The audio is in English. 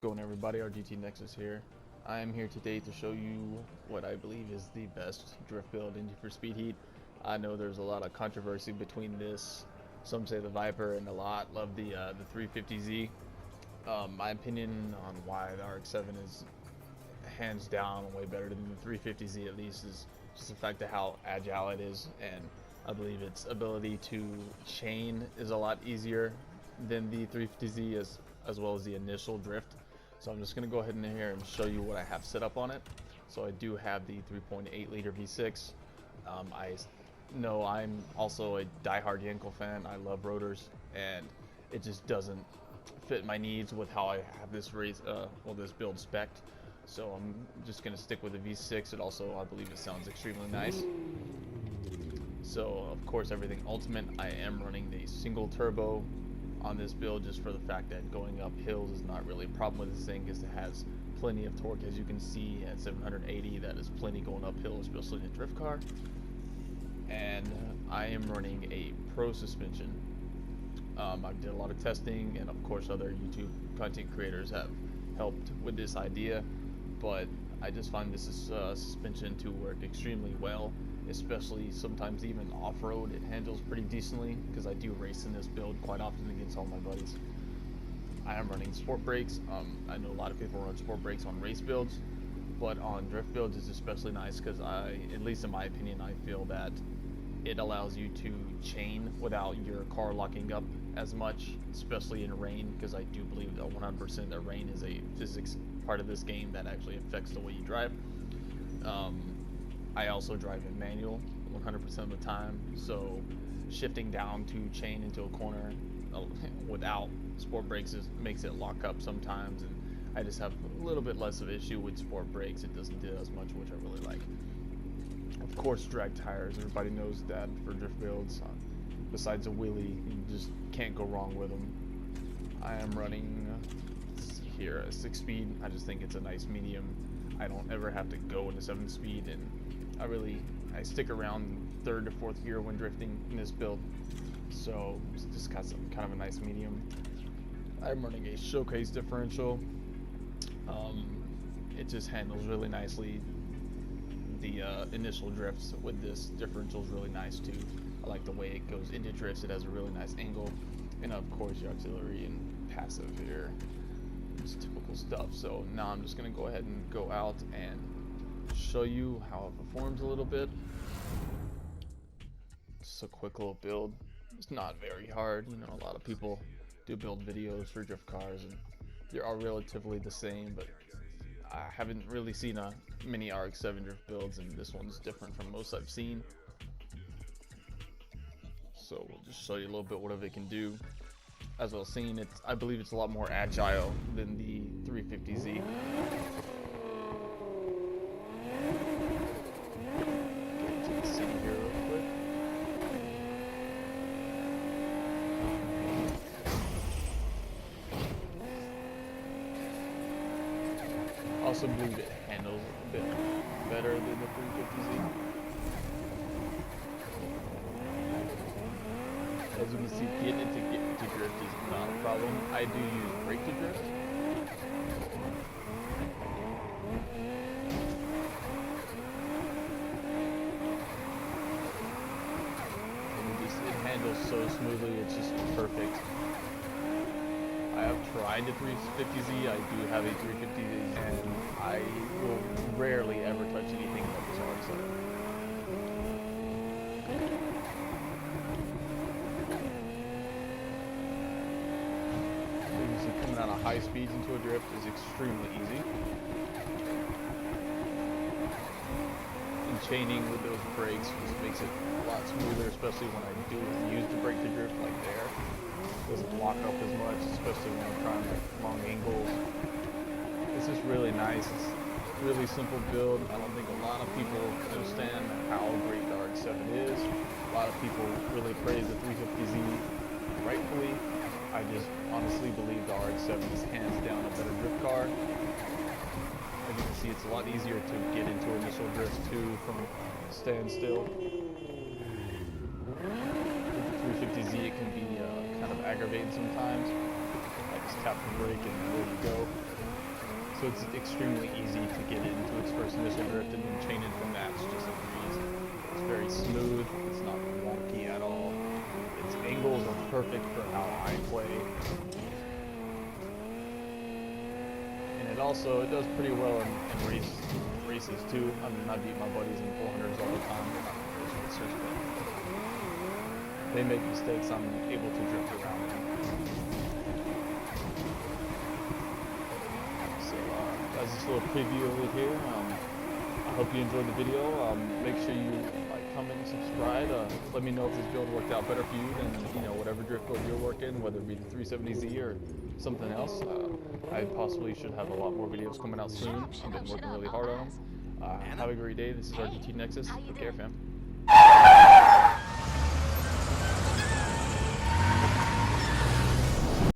Going everybody, RGT Nexus here. I am here today to show you what I believe is the best drift build in for speed heat. I know there's a lot of controversy between this. Some say the Viper and a lot love the 350Z. My opinion on why the RX7 is hands down way better than the 350Z at least is just the fact of how agile it is, and I believe its ability to chain is a lot easier than the 350Z as well as the initial drift. So I'm just going to go ahead in here and show you what I have set up on it. So I do have the 3.8 liter V6. I know I'm also a diehard Yankel fan. I love rotors, and it just doesn't fit my needs with how I have this this build spec'd. So I'm just going to stick with the V6. It also, I believe, it sounds extremely nice. So of course, everything ultimate. I am running the single turbo on this build just for the fact that going up hills is not really a problem with this thing, because it has plenty of torque. As you can see at 780, that is plenty going uphill, especially in a drift car. And I am running a pro suspension. I did a lot of testing, and of course other YouTube content creators have helped with this idea, but I just find this suspension to work extremely well, especially sometimes even off-road. It handles pretty decently because I do race in this build quite often against all my buddies. I am running sport brakes. I know a lot of people run sport brakes on race builds, but on drift builds it's especially nice because at least in my opinion, I feel that it allows you to chain without your car locking up as much, especially in rain, because I do believe that 100% that rain is a physics part of this game that actually affects the way you drive. I also drive in manual 100% of the time, so shifting down to chain into a corner without sport brakes makes it lock up sometimes, and I just have a little bit less of an issue with sport brakes. It doesn't do as much, which I really like. Of course, drag tires, everybody knows that for drift builds. Besides a wheelie, you just can't go wrong with them. I am running here a 6-speed. I just think it's a nice medium. I don't ever have to go into 7-speed, and I stick around 3rd to 4th gear when drifting in this build, so it's just got some kind of a nice medium. I'm running a showcase differential. It just handles really nicely. The initial drifts with this differential is really nice too. I like the way it goes into drifts. It has a really nice angle, and of course your auxiliary and passive here, just typical stuff. So now I'm just gonna go ahead and go out and show you how it performs a little bit. Just a quick little build. It's not very hard. You know, a lot of people do build videos for drift cars, and they're all relatively the same, but I haven't really seen many RX7 drift builds, and this one's different from most I've seen. So we'll just show you a little bit what it can do. As I was saying, I believe it's a lot more agile than the 350Z. Get to the city here real quick. I also believe it handles a bit better than the 350Z. As you can see, getting to drift is not a problem. I do use brake to drift. And it handles so smoothly, it's just perfect. I have tried the 350Z, I do have a 350Z, and I will rarely ever touch anything like this RX7. Coming out of high speeds into a drift is extremely easy. And chaining with those brakes just makes it a lot smoother, especially when I do use the brake to drift like there. It doesn't lock up as much, especially when I'm trying like long angles. It's just really nice. It's a really simple build. I don't think a lot of people understand how great the RX7 is. A lot of people really praise the 350Z rightfully. I just honestly believe the RX7 is hands down a better drift car. As you can see, it's a lot easier to get into initial drifts too from standstill. With the 350Z, it can be kind of aggravating sometimes. I just tap the brake and there you go. So it's extremely easy to get into its first initial drift, and then chain in from that. It's just a breeze. It's very smooth. It's not wonky at all. Its angles are perfect for how I play. And it does pretty well in races too. I mean, I beat my buddies in 400s all the time. They're not race racers, but they make mistakes. I'm able to drift around them. So that's just a little preview of it here. I hope you enjoyed the video. Make sure you like, comment, and subscribe. Let me know if this build worked out better for you than whatever drift build you're working, whether it be the 370Z or something else. I possibly should have a lot more videos coming out soon. I've been working really hard on them. Have a great day. This is RGT Nexus. Take care, fam.